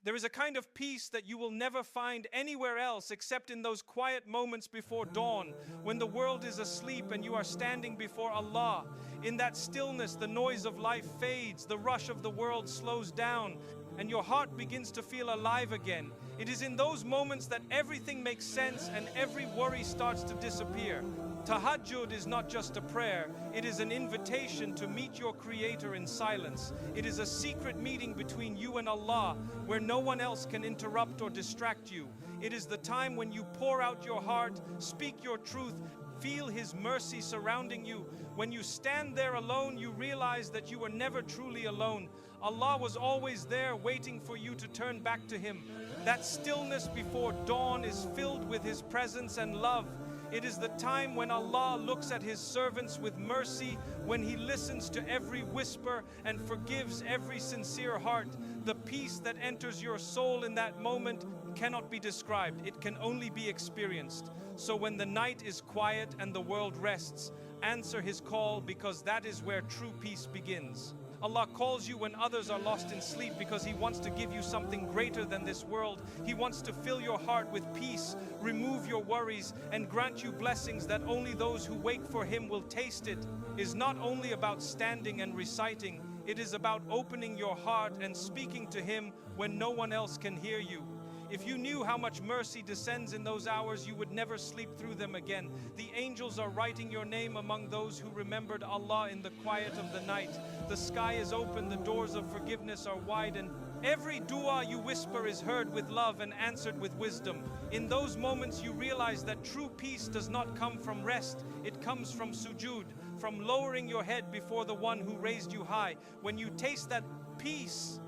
There is a kind of peace that you will never find anywhere else except in those quiet moments before dawn, when the world is asleep and you are standing before Allah. In that stillness, the noise of life fades, the rush of the world slows down, and your heart begins to feel alive again. It is in those moments that everything makes sense and every worry starts to disappear. Tahajjud is not just a prayer, it is an invitation to meet your Creator in silence. It is a secret meeting between you and Allah, where no one else can interrupt or distract you. It is the time when you pour out your heart, speak your truth, feel His mercy surrounding you. When you stand there alone, you realize that you were never truly alone. Allah was always there waiting for you to turn back to Him. That stillness before dawn is filled with His presence and love. It is the time when Allah looks at His servants with mercy, when He listens to every whisper and forgives every sincere heart. The peace that enters your soul in that moment cannot be described, it can only be experienced. So when the night is quiet and the world rests, answer His call, because that is where true peace begins. Allah calls you when others are lost in sleep because He wants to give you something greater than this world. He wants to fill your heart with peace, remove your worries, and grant you blessings that only those who wait for Him will taste. It is not only about standing and reciting, it is about opening your heart and speaking to Him when no one else can hear you. If you knew how much mercy descends in those hours, you would never sleep through them again. The angels are writing your name among those who remembered Allah in the quiet of the night. The sky is open, the doors of forgiveness are wide, and every dua you whisper is heard with love and answered with wisdom. In those moments you realize that true peace does not come from rest, it comes from sujood, from lowering your head before the one who raised you high. When you taste that peace,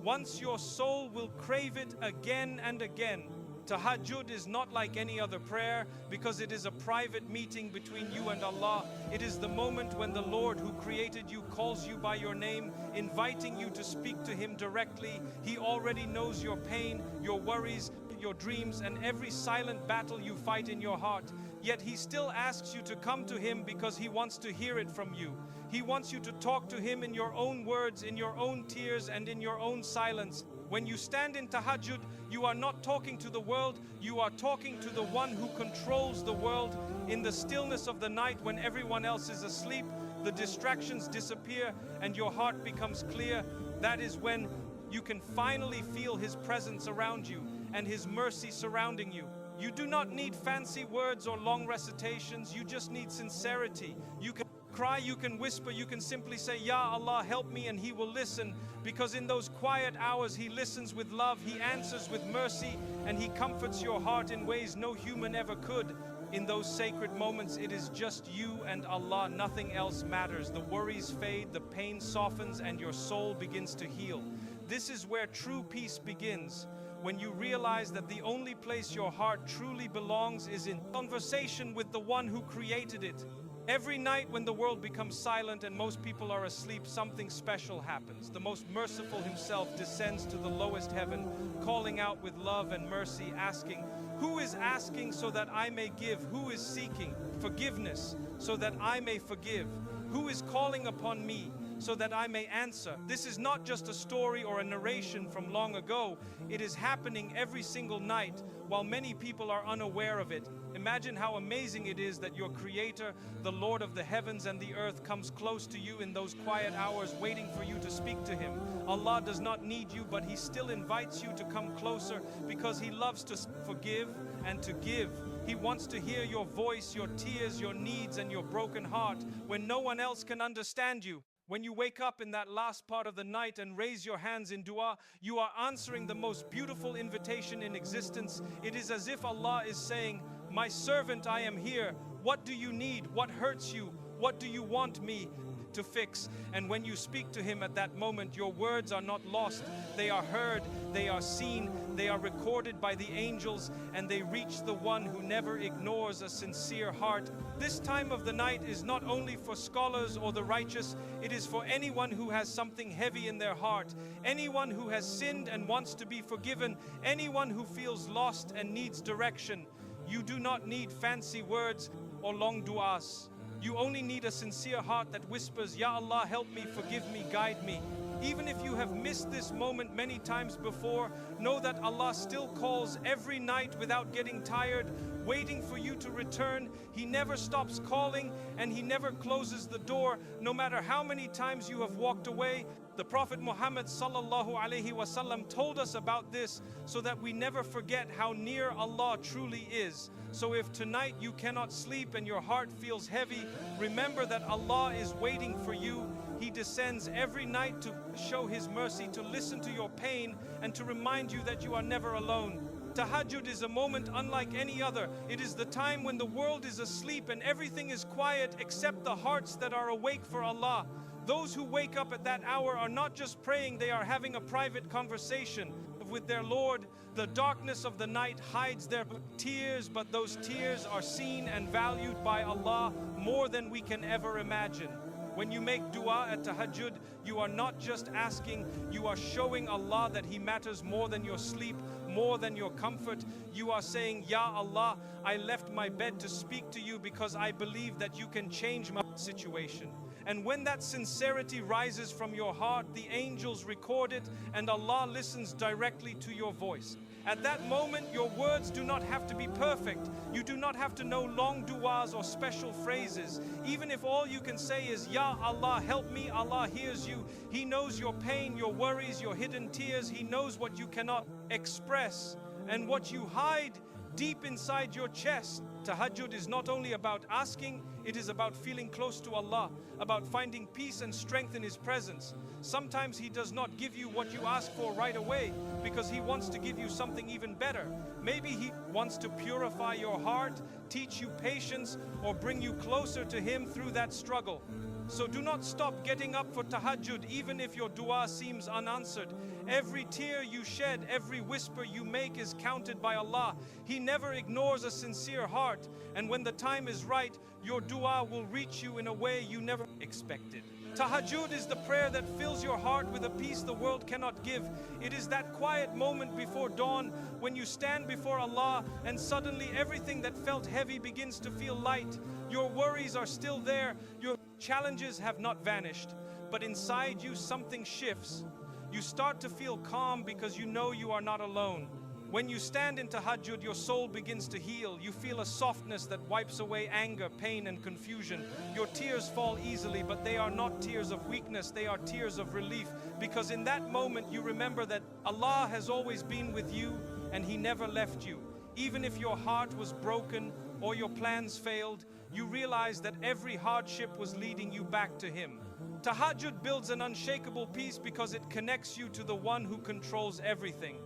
once your soul will crave it again and again. Tahajjud is not like any other prayer because it is a private meeting between you and Allah. It is the moment when the Lord who created you calls you by your name, inviting you to speak to Him directly. He already knows your pain, your worries, your dreams, and every silent battle you fight in your heart. Yet He still asks you to come to Him because He wants to hear it from you. He wants you to talk to Him in your own words, in your own tears, and in your own silence. When you stand in Tahajjud, you are not talking to the world, you are talking to the one who controls the world. In the stillness of the night, when everyone else is asleep, the distractions disappear and your heart becomes clear. That is when you can finally feel His presence around you and His mercy surrounding you. You do not need fancy words or long recitations, you just need sincerity. You can cry, you can whisper, you can simply say, Ya Allah, help me, and He will listen. Because in those quiet hours, He listens with love, He answers with mercy, and He comforts your heart in ways no human ever could. In those sacred moments, it is just you and Allah, nothing else matters. The worries fade, the pain softens, and your soul begins to heal. This is where true peace begins. When you realize that the only place your heart truly belongs is in conversation with the one who created it. Every night when the world becomes silent and most people are asleep, something special happens. The most merciful Himself descends to the lowest heaven, calling out with love and mercy, asking, who is asking so that I may give? Who is seeking forgiveness so that I may forgive? Who is calling upon me so that I may answer? This is not just a story or a narration from long ago. It is happening every single night while many people are unaware of it. Imagine how amazing it is that your Creator, the Lord of the heavens and the earth, comes close to you in those quiet hours, waiting for you to speak to Him. Allah does not need you, but He still invites you to come closer because He loves to forgive and to give. He wants to hear your voice, your tears, your needs, and your broken heart when no one else can understand you. When you wake up in that last part of the night and raise your hands in dua, you are answering the most beautiful invitation in existence. It is as if Allah is saying, my servant, I am here. What do you need? What hurts you? What do you want me to fix? And when you speak to Him at that moment, your words are not lost. They are heard, they are seen, they are recorded by the angels, and they reach the one who never ignores a sincere heart. This time of the night is not only for scholars or the righteous, it is for anyone who has something heavy in their heart, anyone who has sinned and wants to be forgiven, anyone who feels lost and needs direction. You do not need fancy words or long du'as. You only need a sincere heart that whispers, Ya Allah, help me, forgive me, guide me. Even if you have missed this moment many times before, know that Allah still calls every night without getting tired, waiting for you to return. He never stops calling and He never closes the door, no matter how many times you have walked away. The Prophet Muhammad sallallahu alaihi wasallam told us about this so that we never forget how near Allah truly is. So if tonight you cannot sleep and your heart feels heavy, remember that Allah is waiting for you. He descends every night to show His mercy, to listen to your pain, and to remind you that you are never alone. Tahajjud is a moment unlike any other. It is the time when the world is asleep and everything is quiet except the hearts that are awake for Allah. Those who wake up at that hour are not just praying, they are having a private conversation with their Lord. The darkness of the night hides their tears, but those tears are seen and valued by Allah more than we can ever imagine. When you make dua at Tahajjud, you are not just asking, you are showing Allah that He matters more than your sleep, more than your comfort. You are saying, Ya Allah, I left my bed to speak to you because I believe that you can change my situation. And when that sincerity rises from your heart, the angels record it and Allah listens directly to your voice. At that moment, your words do not have to be perfect. You do not have to know long du'as or special phrases. Even if all you can say is, Ya Allah, help me, Allah hears you. He knows your pain, your worries, your hidden tears. He knows what you cannot express and what you hide deep inside your chest. Tahajjud is not only about asking, it is about feeling close to Allah, about finding peace and strength in His presence. Sometimes He does not give you what you ask for right away because He wants to give you something even better. Maybe He wants to purify your heart, teach you patience, or bring you closer to Him through that struggle. So do not stop getting up for Tahajjud even if your dua seems unanswered. Every tear you shed, every whisper you make is counted by Allah. He never ignores a sincere heart. And when the time is right, your dua will reach you in a way you never expected. Tahajjud is the prayer that fills your heart with a peace the world cannot give. It is that quiet moment before dawn when you stand before Allah and suddenly everything that felt heavy begins to feel light. Your worries are still there, your challenges have not vanished, but inside you something shifts. You start to feel calm because you know you are not alone. When you stand in Tahajjud, your soul begins to heal. You feel a softness that wipes away anger, pain, and confusion. Your tears fall easily, but they are not tears of weakness, they are tears of relief. Because in that moment, you remember that Allah has always been with you and He never left you. Even if your heart was broken or your plans failed, you realize that every hardship was leading you back to Him. Tahajjud builds an unshakable peace because it connects you to the One who controls everything.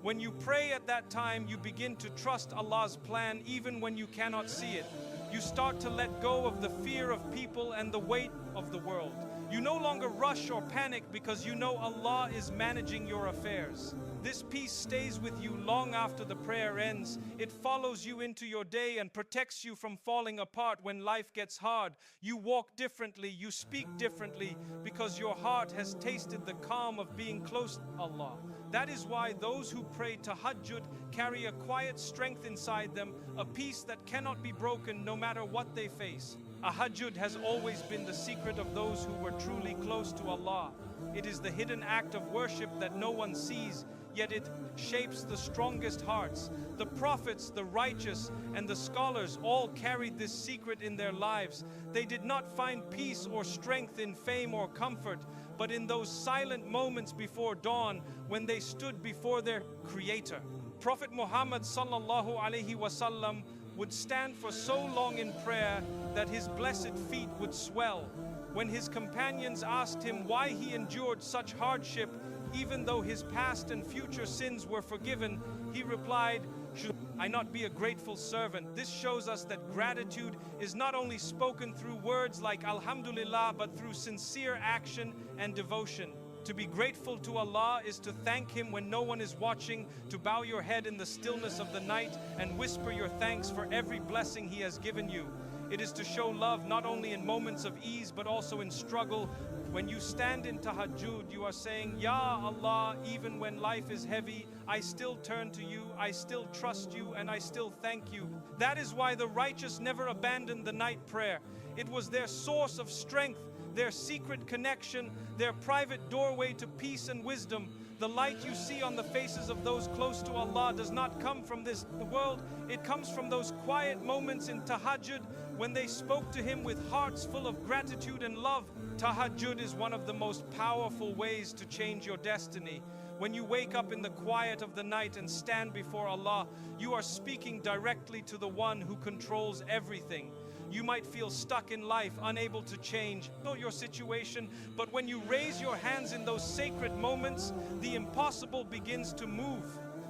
When you pray at that time, you begin to trust Allah's plan even when you cannot see it. You start to let go of the fear of people and the weight of the world. You no longer rush or panic because you know Allah is managing your affairs. This peace stays with you long after the prayer ends. It follows you into your day and protects you from falling apart when life gets hard. You walk differently, you speak differently because your heart has tasted the calm of being close to Allah. That is why those who pray Tahajjud carry a quiet strength inside them, a peace that cannot be broken no matter what they face. Tahajjud has always been the secret of those who were truly close to Allah. It is the hidden act of worship that no one sees, yet it shapes the strongest hearts. The prophets, the righteous, and the scholars all carried this secret in their lives. They did not find peace or strength in fame or comfort, but in those silent moments before dawn when they stood before their Creator. Prophet Muhammad sallallahu alaihi wasallam would stand for so long in prayer that his blessed feet would swell. When his companions asked him why he endured such hardship, even though his past and future sins were forgiven, he replied, "Should I not be a grateful servant?" This shows us that gratitude is not only spoken through words like Alhamdulillah, but through sincere action and devotion. To be grateful to Allah is to thank Him when no one is watching, to bow your head in the stillness of the night and whisper your thanks for every blessing He has given you. It is to show love not only in moments of ease but also in struggle. When you stand in Tahajjud, you are saying, Ya Allah, even when life is heavy, I still turn to you, I still trust you, and I still thank you. That is why the righteous never abandoned the night prayer. It was their source of strength, their secret connection, their private doorway to peace and wisdom. The light you see on the faces of those close to Allah does not come from the world. It comes from those quiet moments in Tahajjud when they spoke to Him with hearts full of gratitude and love. Tahajjud is one of the most powerful ways to change your destiny. When you wake up in the quiet of the night and stand before Allah, you are speaking directly to the one who controls everything. You might feel stuck in life, unable to change your situation, but when you raise your hands in those sacred moments, the impossible begins to move.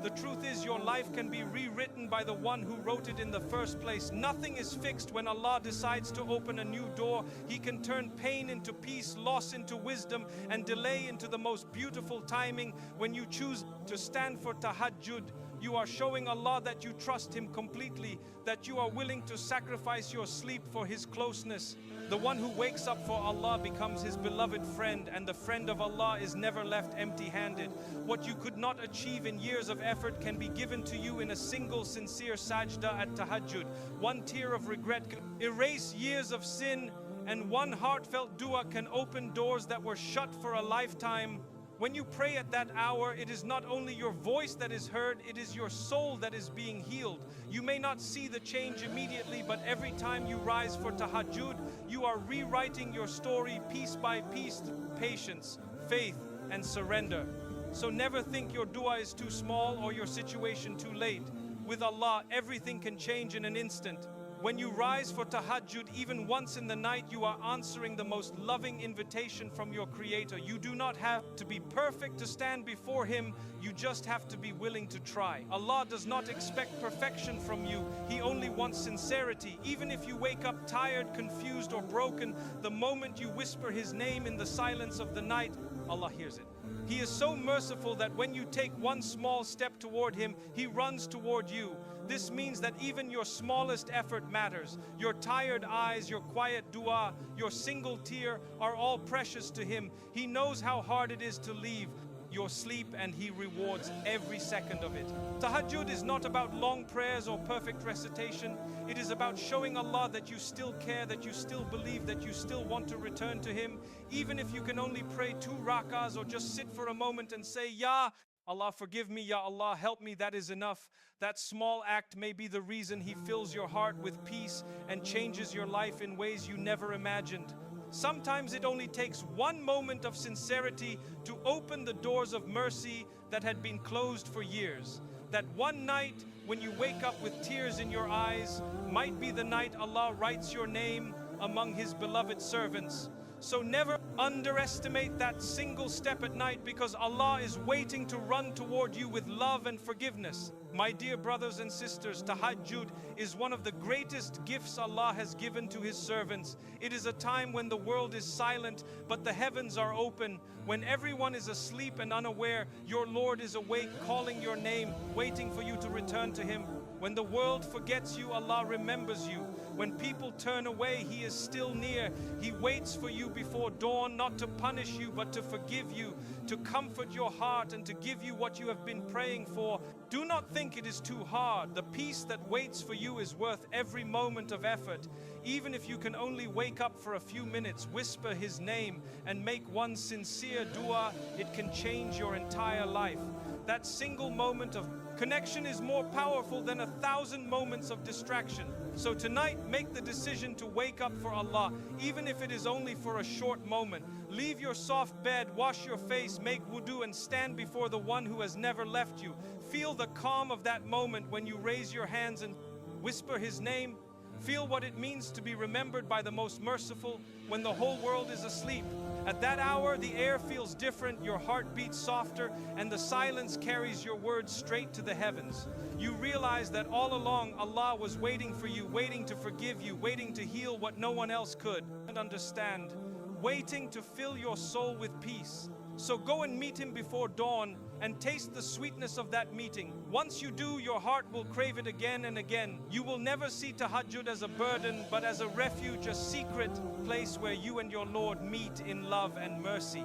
The truth is, your life can be rewritten by the one who wrote it in the first place. Nothing is fixed when Allah decides to open a new door. He can turn pain into peace, loss into wisdom, and delay into the most beautiful timing. When you choose to stand for Tahajjud, you are showing Allah that you trust Him completely, that you are willing to sacrifice your sleep for His closeness. The one who wakes up for Allah becomes His beloved friend, and the friend of Allah is never left empty-handed. What you could not achieve in years of effort can be given to you in a single sincere sajda at Tahajjud. One tear of regret can erase years of sin, and one heartfelt dua can open doors that were shut for a lifetime. When you pray at that hour, it is not only your voice that is heard, it is your soul that is being healed. You may not see the change immediately, but every time you rise for Tahajjud, you are rewriting your story piece by piece through patience, faith, and surrender. So never think your dua is too small or your situation too late. With Allah, everything can change in an instant. When you rise for Tahajjud, even once in the night, you are answering the most loving invitation from your Creator. You do not have to be perfect to stand before Him. You just have to be willing to try. Allah does not expect perfection from you. He only wants sincerity. Even if you wake up tired, confused, or broken, the moment you whisper His name in the silence of the night, Allah hears it. He is so merciful that when you take one small step toward Him, He runs toward you. This means that even your smallest effort matters. Your tired eyes, your quiet dua, your single tear are all precious to Him. He knows how hard it is to leave your sleep, and He rewards every second of it. Tahajjud is not about long prayers or perfect recitation. It is about showing Allah that you still care, that you still believe, that you still want to return to Him. Even if you can only pray 2 rakahs or just sit for a moment and say, Ya Allah, forgive me, Ya Allah, help me, that is enough. That small act may be the reason He fills your heart with peace and changes your life in ways you never imagined. Sometimes it only takes one moment of sincerity to open the doors of mercy that had been closed for years. That one night when you wake up with tears in your eyes might be the night Allah writes your name among His beloved servants. So never underestimate that single step at night, because Allah is waiting to run toward you with love and forgiveness. My dear brothers and sisters, Tahajjud is one of the greatest gifts Allah has given to His servants. It is a time when the world is silent, but the heavens are open. When everyone is asleep and unaware, your Lord is awake, calling your name, waiting for you to return to Him. When the world forgets you, Allah remembers you. When people turn away, He is still near. He waits for you before dawn, not to punish you, but to forgive you, to comfort your heart, and to give you what you have been praying for. Do not think it is too hard. The peace that waits for you is worth every moment of effort. Even if you can only wake up for a few minutes, whisper His name, and make one sincere dua, it can change your entire life. That single moment of connection is more powerful than 1,000 moments of distraction. So tonight, make the decision to wake up for Allah, even if it is only for a short moment. Leave your soft bed, wash your face, make wudu, and stand before the one who has never left you. Feel the calm of that moment when you raise your hands and whisper His name. Feel what it means to be remembered by the most merciful when the whole world is asleep. At that hour, the air feels different, your heart beats softer, and the silence carries your words straight to the heavens. You realize that all along Allah was waiting for you, waiting to forgive you, waiting to heal what no one else could and understand, waiting to fill your soul with peace. So go and meet Him before dawn and taste the sweetness of that meeting. Once you do, your heart will crave it again and again. You will never see Tahajjud as a burden, but as a refuge, a secret place where you and your Lord meet in love and mercy.